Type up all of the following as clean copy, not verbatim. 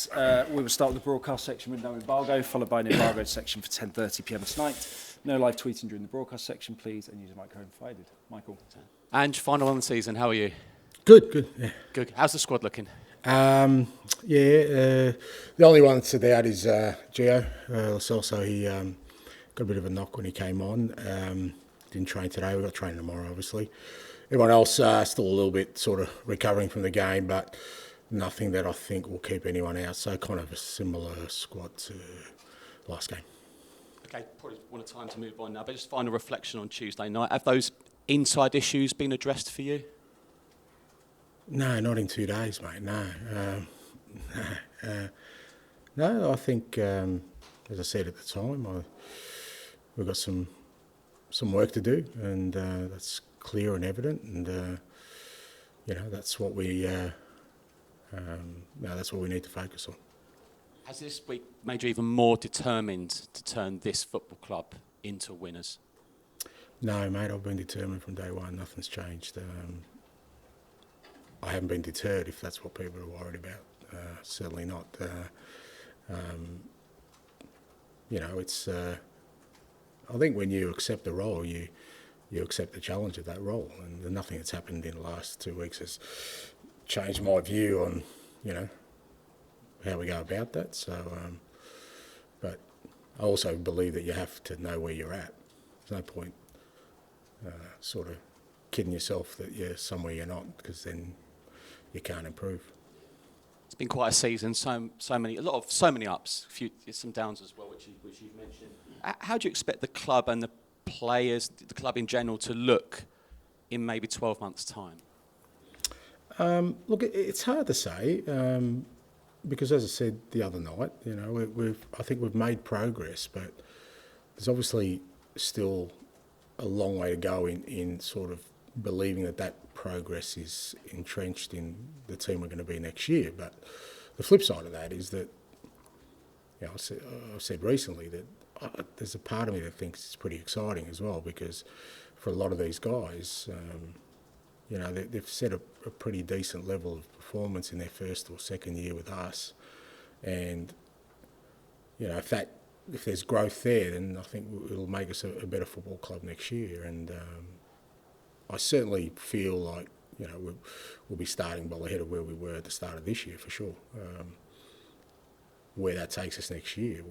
Finalist. We will start with the broadcast section with no embargo, followed by an embargoed section for 10:30 p.m. tonight. No live tweeting during the broadcast section, please, and use a microphone provided. Michael. Ange, final on the season. How are you? Good. Yeah. Good. How's the squad looking? The only one that's out is Gio. Also, he got a bit of a knock when he came on. Didn't train today. We've got training tomorrow, obviously. Everyone else still a little bit sort of recovering from the game, but nothing that I think will keep anyone out. So kind of a similar squad to last game. Okay, probably want a time to move on now, but just final reflection on Tuesday night. Have those inside issues been addressed for you? No, not in 2 days, mate. No. No, I think, as I said at the time, we've got some work to do, and that's clear and evident, and that's what we need to focus on. Has this week made you even more determined to turn this football club into winners? No, mate, I've been determined from day one. Nothing's changed. I haven't been deterred, if that's what people are worried about. Certainly not. It's. I think when you accept the role, you accept the challenge of that role, and nothing that's happened in the last 2 weeks has changed my view on, how we go about that. So, but I also believe that you have to know where you're at. There's no point sort of kidding yourself that you're somewhere you're not, because then you can't improve. It's been quite a season. So many ups, some downs as well, which you've mentioned. How do you expect the club and the players, the club in general, to look in maybe 12 months' time? Look, it's hard to say because, as I said the other night, I think we've made progress, but there's obviously still a long way to go in sort of believing that progress is entrenched in the team we're going to be next year. But the flip side of that is that, I've said recently that there's a part of me that thinks it's pretty exciting as well, because for a lot of these guys, they've set a pretty decent level of performance in their first or second year with us, and if there's growth there, then I think it'll make us a better football club next year. And I certainly feel like we'll be starting well ahead of where we were at the start of this year for sure. Where that takes us next year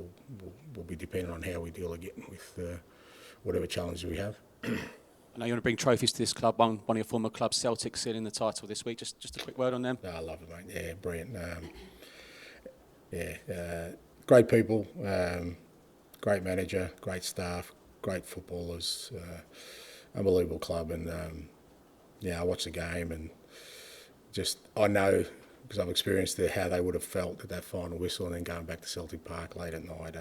will be dependent on how we deal again with whatever challenges we have. I know you want to bring trophies to this club. One of your former clubs, Celtic, sealing the title this week. Just a quick word on them. No, I love it, mate. Yeah, brilliant. Great people, great manager, great staff, great footballers, unbelievable club. And I watched the game, and I know, because I've experienced how they would have felt at that final whistle, and then going back to Celtic Park late at night.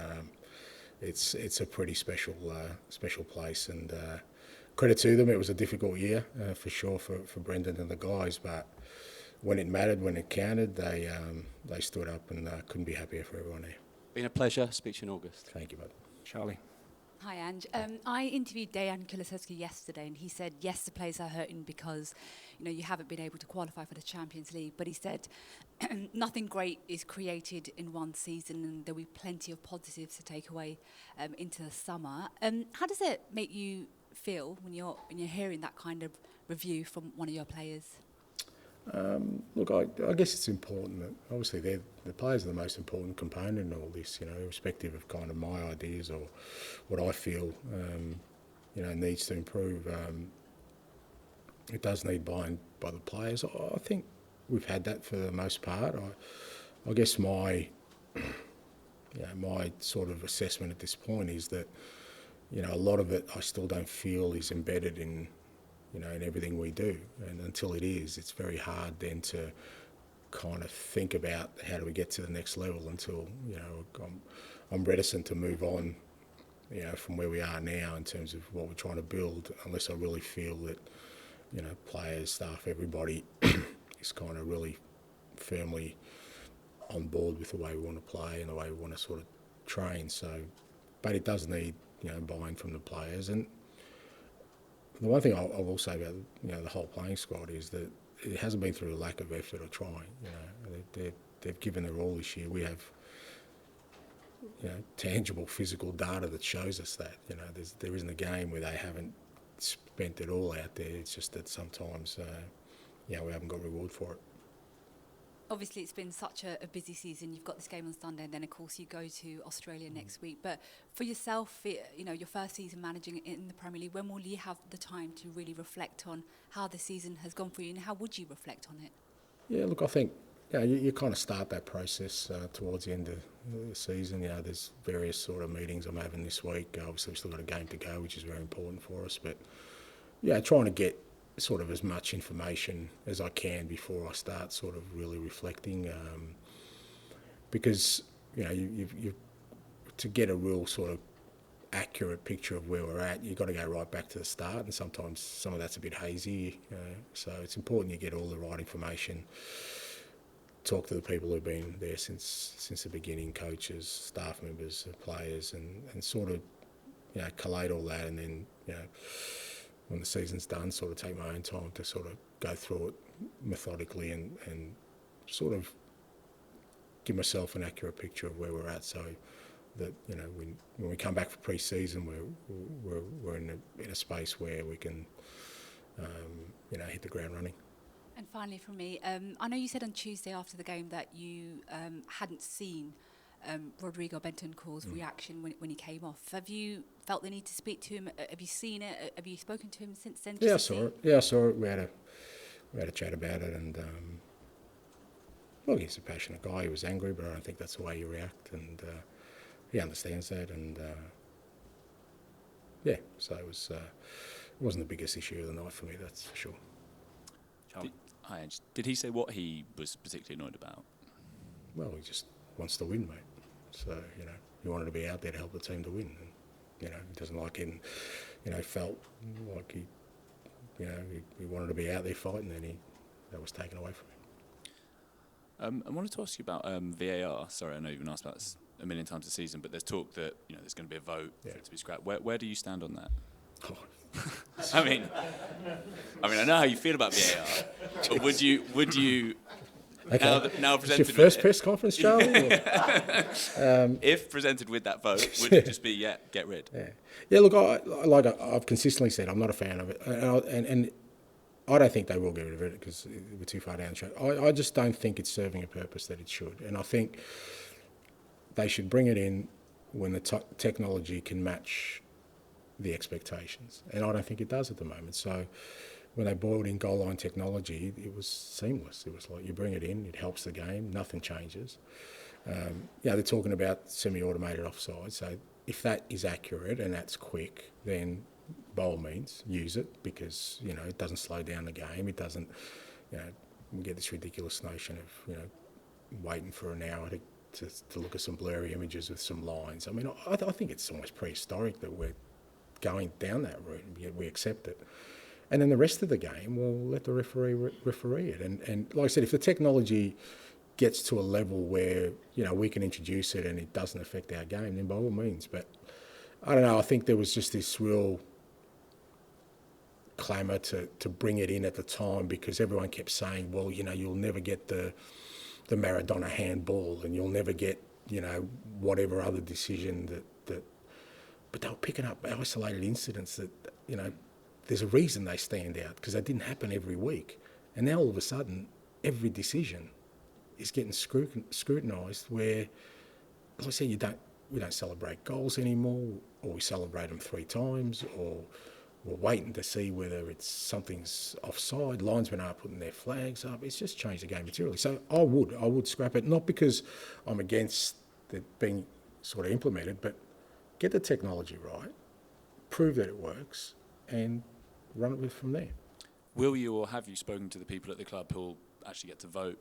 It's a pretty special place, and credit to them. It was a difficult year for sure for Brendan and the guys, but when it mattered, when it counted, they stood up, and couldn't be happier for everyone there. Been a pleasure. Speak to you in August. Thank you, bud. Charlie. Hi, Ange. I interviewed Dejan Kulusevski yesterday, and he said, yes, the players are hurting because, you haven't been able to qualify for the Champions League. But he said, nothing great is created in one season, and there'll be plenty of positives to take away into the summer. How does it make you feel when you're hearing that kind of review from one of your players? Look, I guess it's important that obviously the players are the most important component in all this, irrespective of kind of my ideas or what I feel, needs to improve. It does need buy-in by the players. I think we've had that for the most part. I guess my sort of assessment at this point is that, a lot of it I still don't feel is embedded in everything we do. And until it is, it's very hard then to kind of think about how do we get to the next level until, I'm reticent to move on, from where we are now in terms of what we're trying to build, unless I really feel that, players, staff, everybody is kind of really firmly on board with the way we want to play and the way we want to sort of train. So, but it does need, buy-in from the players. And the one thing I will say about the whole playing squad is that it hasn't been through a lack of effort or trying. They're they've given their all this year. We have, tangible physical data that shows us that. There isn't a game where they haven't spent it all out there. It's just that sometimes, we haven't got reward for it. Obviously, it's been such a busy season. You've got this game on Sunday, and then, of course, you go to Australia next week. But for yourself, your first season managing in the Premier League, when will you have the time to really reflect on how the season has gone for you, and how would you reflect on it? Yeah, look, I think you kind of start that process towards the end of the season. There's various sort of meetings I'm having this week. Obviously, we've still got a game to go, which is very important for us. But, trying to get sort of as much information as I can before I start sort of really reflecting, because you to get a real sort of accurate picture of where we're at, you've got to go right back to the start, and sometimes some of that's a bit hazy. So it's important you get all the right information, talk to the people who've been there since the beginning, coaches, staff members, players, and sort of collate all that, and then when the season's done, sort of take my own time to sort of go through it methodically and sort of give myself an accurate picture of where we're at, so that when we come back for pre-season, we're in a space where we can hit the ground running. And finally, from me, I know you said on Tuesday after the game that you hadn't seen Rodrigo Bentancur's reaction when he came off. Have you felt the need to speak to him? Have you seen it? Have you spoken to him since then? Yeah, I saw it. Yeah, I saw it. We had a chat about it, and look, he's a passionate guy. He was angry, but I don't think that's the way you react, and he understands that, and so it wasn't the biggest issue of the night for me, that's for sure. Hi, Ange. Did he say what he was particularly annoyed about? Well, he just wants to win, mate. So, he wanted to be out there to help the team to win. And, he doesn't like it, and, felt like he wanted to be out there fighting, and that was taken away from him. I wanted to ask you about VAR. Sorry, I know you've been asked about this a million times this season, but there's talk that there's going to be a vote for it to be scrapped. Where do you stand on that? Oh. I mean, I know how you feel about VAR, but would you? Okay. Now it's presented your first with press conference, Charlie? if presented with that vote, would it just be get rid? Yeah. Look, I've consistently said I'm not a fan of it, and I don't think they will get rid of it because we're too far down the track. I just don't think it's serving a purpose that it should, and I think they should bring it in when the technology can match the expectations, and I don't think it does at the moment. So when they brought in goal line technology, it was seamless. It was like you bring it in, it helps the game, nothing changes. They're talking about semi-automated offside, so if that is accurate and that's quick, then by all means use it, because it doesn't slow down the game. It doesn't, we get this ridiculous notion of waiting for an hour to look at some blurry images with some lines. I mean, I think it's almost prehistoric that we're going down that route, and yet we accept it. And then the rest of the game, well, let the referee referee it. And like I said, if the technology gets to a level where we can introduce it and it doesn't affect our game, then by all means. But I don't know. I think there was just this real clamour to bring it in at the time, because everyone kept saying, well, you'll never get the Maradona handball, and you'll never get whatever other decision that. But they were picking up isolated incidents that there's a reason they stand out, because they didn't happen every week, and now all of a sudden every decision is getting scrutinised. Where, like I say, we don't celebrate goals anymore, or we celebrate them 3 times, or we're waiting to see whether something's offside. Linesmen are putting their flags up. It's just changed the game materially. So I would scrap it, not because I'm against it being sort of implemented, but get the technology right, prove that it works, and run it with from there. Will you, or have you spoken to the people at the club who'll actually get to vote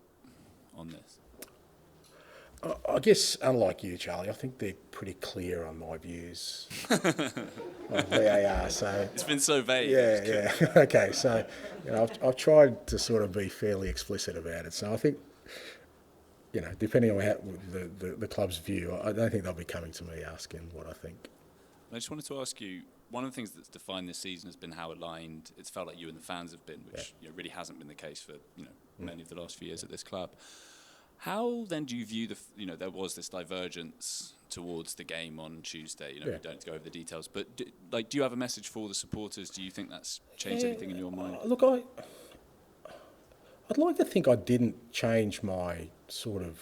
on this? I guess, unlike you, Charlie, I think they're pretty clear on my views of VAR. So it's been so vague. Yeah. Okay, so I've tried to sort of be fairly explicit about it. So I think, depending on how the club's view, I don't think they'll be coming to me asking what I think. I just wanted to ask you, one of the things that's defined this season has been how aligned it's felt like you and the fans have been, which really hasn't been the case for many of the last few years at this club. How then do you view there was this divergence towards the game on Tuesday? We don't have to go over the details, but do you have a message for the supporters? Do you think that's changed anything in your mind? Look, I'd like to think I didn't change my sort of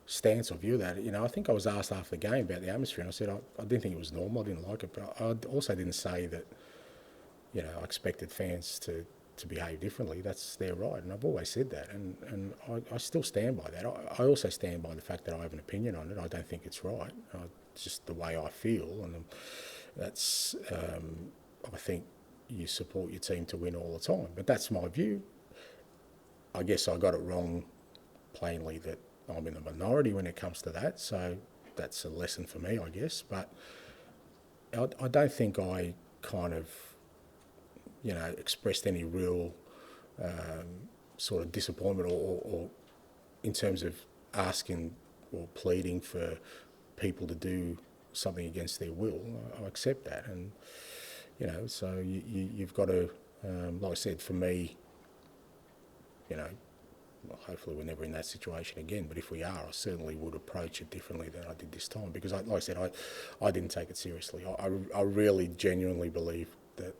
stance or view of that. I think I was asked after the game about the atmosphere, and I said I didn't think it was normal. I didn't like it, but I also didn't say that. I expected fans to behave differently. That's their right, and I've always said that, and I still stand by that. I also stand by the fact that I have an opinion on it. I don't think it's right. It's just the way I feel, and that's. I think you support your team to win all the time, but that's my view. I guess I got it wrong, plainly, that I'm in the minority when it comes to that. So that's a lesson for me, I guess. But I don't think I kind of. Expressed any real sort of disappointment or in terms of asking or pleading for people to do something against their will. I accept that, and so you've got to, like I said, for me, well, hopefully we're never in that situation again, but if we are, I certainly would approach it differently than I did this time, because like I said, I didn't take it seriously. I really genuinely believe that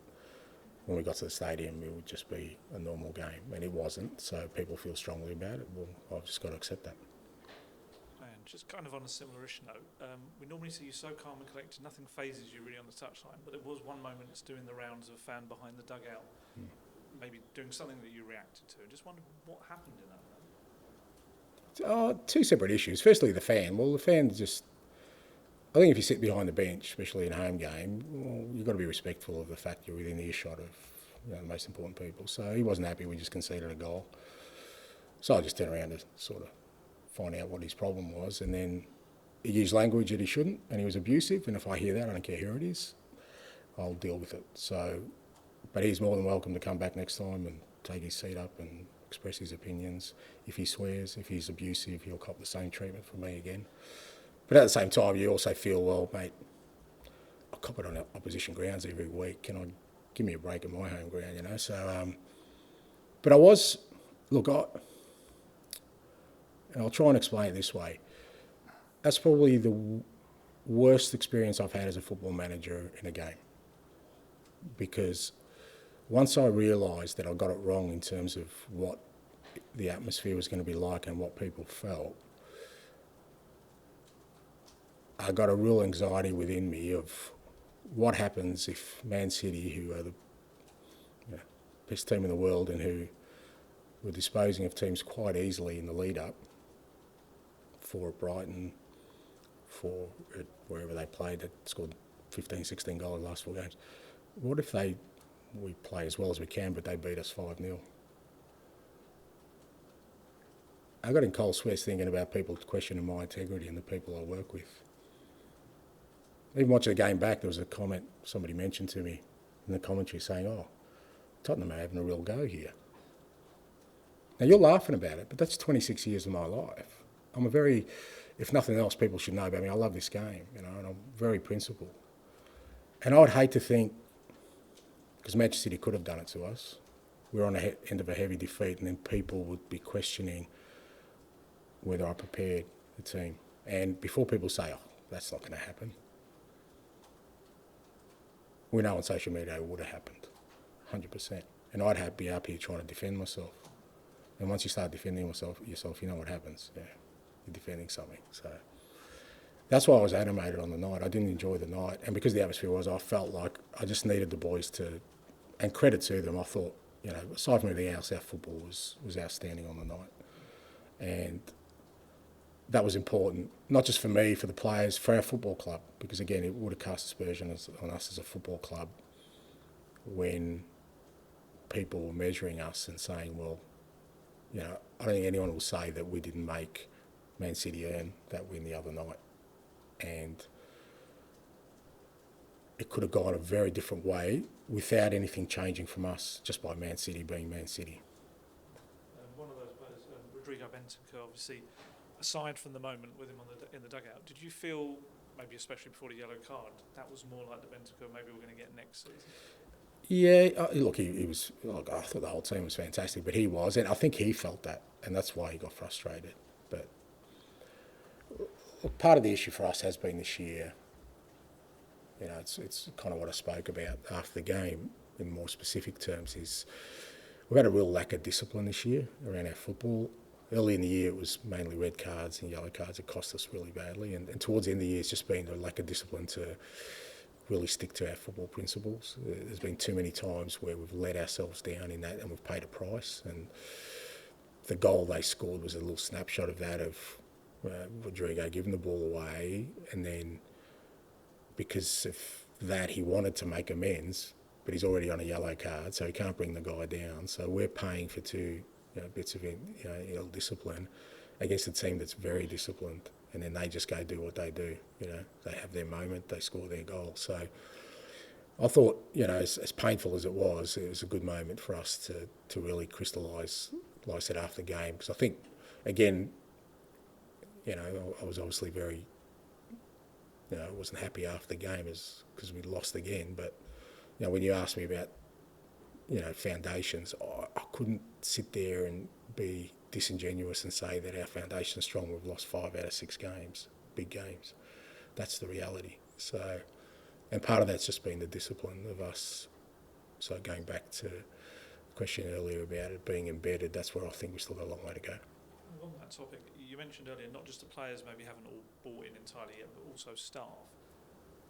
when we got to the stadium, it would just be a normal game, and it wasn't. So people feel strongly about it. Well, I've just got to accept that. And just kind of on a similar-ish note, we normally see you so calm and collected, nothing phases you really on the touchline. But there was one moment that's doing the rounds of a fan behind the dugout, maybe doing something that you reacted to. I just wondered what happened in that moment. Two separate issues. Firstly, the fan. Well, the fan just. I think if you sit behind the bench, especially in a home game, well, you've got to be respectful of the fact you're within earshot of the most important people. So he wasn't happy we just conceded a goal. So I just turned around to sort of find out what his problem was, and then he used language that he shouldn't, and he was abusive, and if I hear that, I don't care who it is, I'll deal with it. So, but he's more than welcome to come back next time and take his seat up and express his opinions. If he swears, if he's abusive, he'll cop the same treatment from me again. But at the same time, you also feel, well, mate, I cop it on opposition grounds every week. Give me a break at my home ground, So, but and I'll try and explain it this way. That's probably the worst experience I've had as a football manager in a game. Because once I realised that I got it wrong in terms of what the atmosphere was going to be like and what people felt, I got a real anxiety within me of what happens if Man City, who are the best team in the world and who were disposing of teams quite easily in the lead-up, for Brighton, for wherever they played, that scored 15, 16 goals last 4 games. What if we play as well as we can, but they beat us 5-0? I got in cold sweats thinking about people questioning my integrity and the people I work with. Even watching the game back, there was a comment somebody mentioned to me in the commentary saying, Tottenham are having a real go here. Now, you're laughing about it, but that's 26 years of my life. I'm if nothing else, people should know about me. I love this game, and I'm very principled. And I would hate to think, because Manchester City could have done it to us, we're on the end of a heavy defeat, and then people would be questioning whether I prepared the team. And before people say, that's not going to happen, we know on social media it would have happened, 100%. And I'd be up here trying to defend myself. And once you start defending yourself, you know what happens. Yeah, you're defending something. So that's why I was animated on the night. I didn't enjoy the night. And because the atmosphere was, I felt like I just needed the boys to, and credit to them, I thought, aside from everything else, our football was outstanding on the night. And that was important, not just for me, for the players, for our football club, because again, it would have cast aspersions on us as a football club when people were measuring us and saying, well, I don't think anyone will say that we didn't make Man City earn that win the other night. And it could have gone a very different way without anything changing from us, just by Man City being Man City. One of those players, Rodrigo Bentancur, obviously, aside from the moment with him in the dugout, did you feel, maybe especially before the yellow card, that was more like the Bentancur maybe we're going to get next season? Yeah, look, he was. Look, I thought the whole team was fantastic, but he was, and I think he felt that, and that's why he got frustrated. But look, part of the issue for us has been this year, you know, it's kind of what I spoke about after the game in more specific terms, is we've had a real lack of discipline this year around our football. Early in the year, it was mainly red cards and yellow cards. It cost us really badly. And towards the end of the year, it's just been a lack of discipline to really stick to our football principles. There's been too many times where we've let ourselves down in that and we've paid a price. And the goal they scored was a little snapshot of that, of Rodrigo giving the ball away, and then because of that he wanted to make amends, but he's already on a yellow card, so he can't bring the guy down. So we're paying for two bits of ill discipline against a team that's very disciplined, and then they just go do what they do. They have their moment, they score their goal. So I thought, as painful as it was a good moment for us to really crystallise, like I said, after the game, because I think, again, I was obviously very, I wasn't happy after the game because we lost again. But, when you asked me about, foundations, I couldn't sit there and be disingenuous and say that our foundation's strong. We've lost 5 out of 6 games, big games. That's the reality. So, and part of that's just been the discipline of us. So going back to the question earlier about it being embedded, that's where I think we still got a long way to go. On that topic, you mentioned earlier not just the players maybe haven't all bought in entirely yet, but also staff.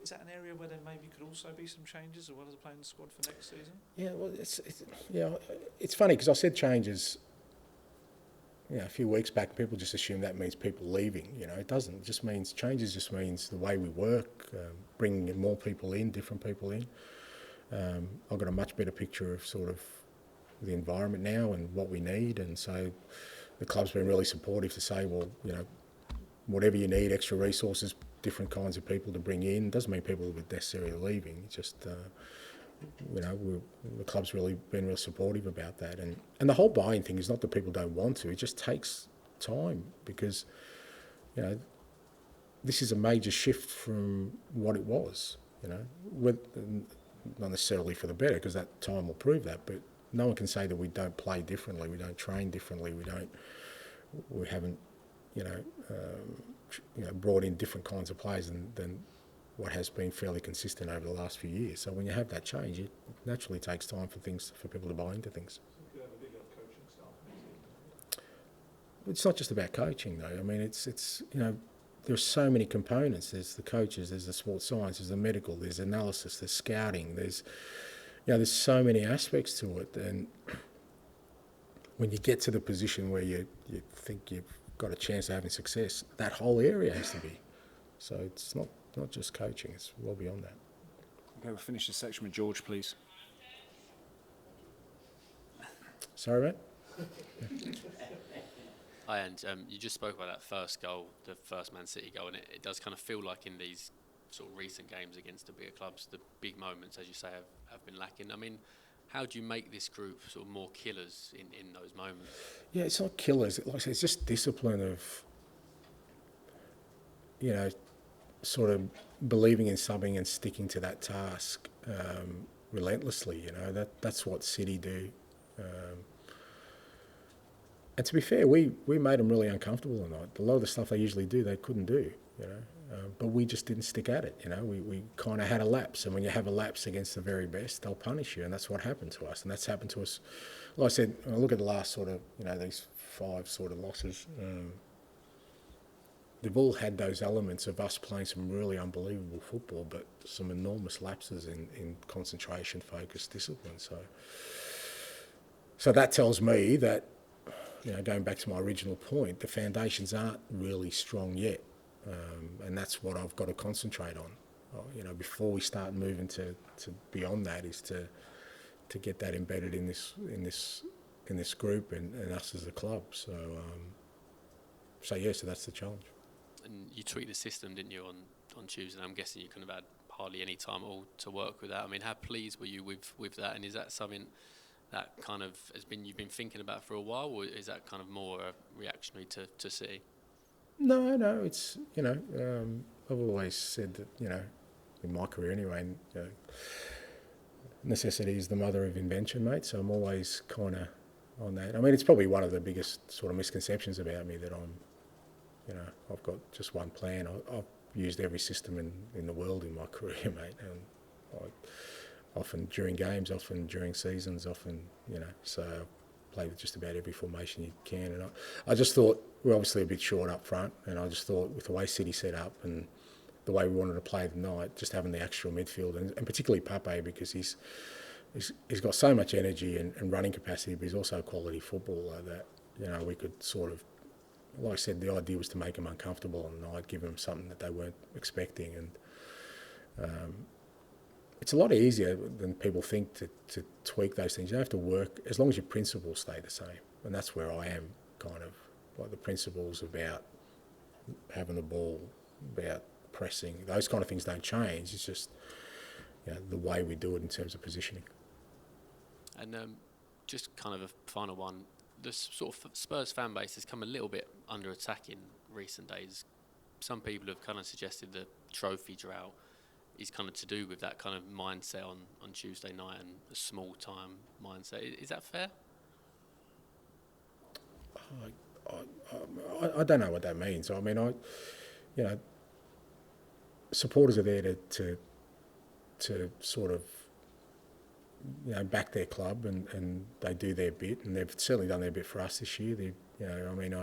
Is that an area where there maybe could also be some changes as well as playing the squad for next season? Yeah, well, it's funny because I said changes, a few weeks back. People just assume that means people leaving. It doesn't. It just means changes. Just means the way we work, bringing more people in, different people in. I've got a much better picture of sort of the environment now and what we need, and so the club's been really supportive to say, well, whatever you need, extra resources, different kinds of people to bring in. Doesn't mean people are necessarily leaving. It's just, the club's really been real supportive about that. And the whole buying thing is not that people don't want to. It just takes time because, this is a major shift from what it was, not necessarily for the better, because that time will prove that, but no one can say that we don't play differently, we don't train differently, we haven't, brought in different kinds of players than what has been fairly consistent over the last few years. So when you have that change, it naturally takes time for people to buy into things. You have a bigger coaching staff. It's not just about coaching, though. I mean, it's there are so many components. There's the coaches, there's the sports science, there's the medical, there's analysis, there's scouting, there's so many aspects to it. And when you get to the position where you think you've got a chance of having success, that whole area has to be. So it's not just coaching, it's well beyond that. Okay, we'll finish this section with George, please. Sorry, mate? Hi, and you just spoke about that first goal, the first Man City goal, and it does kind of feel like in these sort of recent games against the bigger clubs, the big moments, as you say, have been lacking. I mean, how do you make this group sort of more killers in those moments? Yeah, it's not killers. Like I said, it's just discipline of, sort of believing in something and sticking to that task relentlessly. That's what City do. And to be fair, we made them really uncomfortable tonight. A lot of the stuff they usually do, they couldn't do. But we just didn't stick at it. We kind of had a lapse, and when you have a lapse against the very best, they'll punish you, and that's what happened to us. And that's happened to us. Like I said, when I look at the last sort of, these 5 sort of losses. They've all had those elements of us playing some really unbelievable football, but some enormous lapses in concentration, focus, discipline. So that tells me that, going back to my original point, the foundations aren't really strong yet. And that's what I've got to concentrate on. Before we start moving to beyond that, is to get that embedded in this group and us as a club. So that's the challenge. And you tweaked the system, didn't you, on Tuesday? I'm guessing you couldn't have had hardly any time at all to work with that. I mean, how pleased were you with that? And is that something that kind of you've been thinking about for a while, or is that kind of more reactionary to City? No, it's, I've always said that, in my career anyway, necessity is the mother of invention, mate, so I'm always kind of on that. I mean, it's probably one of the biggest sort of misconceptions about me that I'm, You know, I've got just one plan. I've used every system in the world in my career, mate. And often during games, often during seasons, often, you know, so I played with just about every formation you can. And I just thought, we're obviously a bit short up front, and I just thought with the way City set up and the way we wanted to play tonight, just having the actual midfield, and particularly Pape, because he's got so much energy and running capacity, but he's also a quality footballer that, you know, we could sort of, like I said, the idea was to make them uncomfortable and I'd give them something that they weren't expecting. And it's a lot easier than people think to tweak those things. You don't have to work, as long as your principles stay the same. And that's where I am, kind of, like the principles about having the ball, about pressing, those kind of things don't change. It's just, you know, the way we do it in terms of positioning. And just kind of a final one, the sort of Spurs fan base has come a little bit under attack in recent days. Some people have kind of suggested the trophy drought is kind of to do with that kind of mindset on Tuesday night and a small time mindset. Is that fair? I don't know what that means. I mean, you know, supporters are there to sort of, you know, back their club and they do their bit, and they've certainly done their bit for us this year. You know, I mean,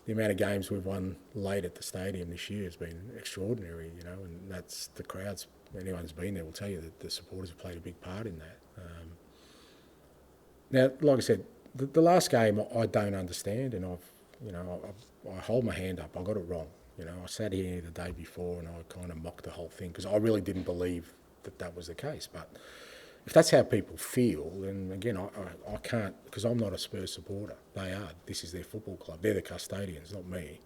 the amount of games we've won late at the stadium this year has been extraordinary, you know, and that's the crowds. Anyone who's been there will tell you that the supporters have played a big part in that. Now, like I said, the last game I don't understand, and I hold my hand up. I got it wrong. You know, I sat here the day before and I kind of mocked the whole thing because I really didn't believe that was the case. But if that's how people feel, then again, I can't, because I'm not a Spurs supporter. They are. This is their football club. They're the custodians, not me.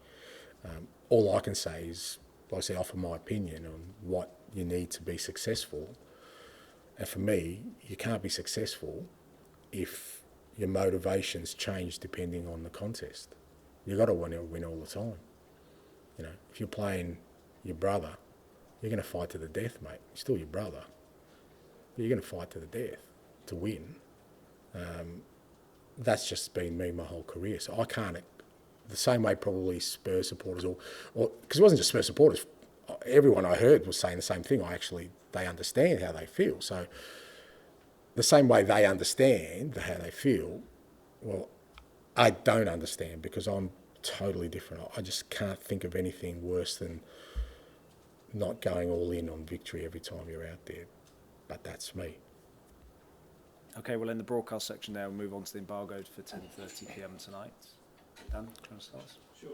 All I can say is, like I said, offer my opinion on what you need to be successful. And for me, you can't be successful if your motivations change depending on the contest. You've got to want to win all the time. You know, if you're playing your brother, you're going to fight to the death, mate. He's still your brother. But you're going to fight to the death to win. That's just been me my whole career. So I can't, the same way probably Spurs supporters, or because it wasn't just Spurs supporters, everyone I heard was saying the same thing. They understand how they feel. So the same way they understand how they feel, well, I don't understand because I'm totally different. I just can't think of anything worse than not going all in on victory every time you're out there. But that's me. Okay, well, in the broadcast section now, we'll move on to the embargoed for 10:30 p.m. tonight. Dan, can I start? Sure.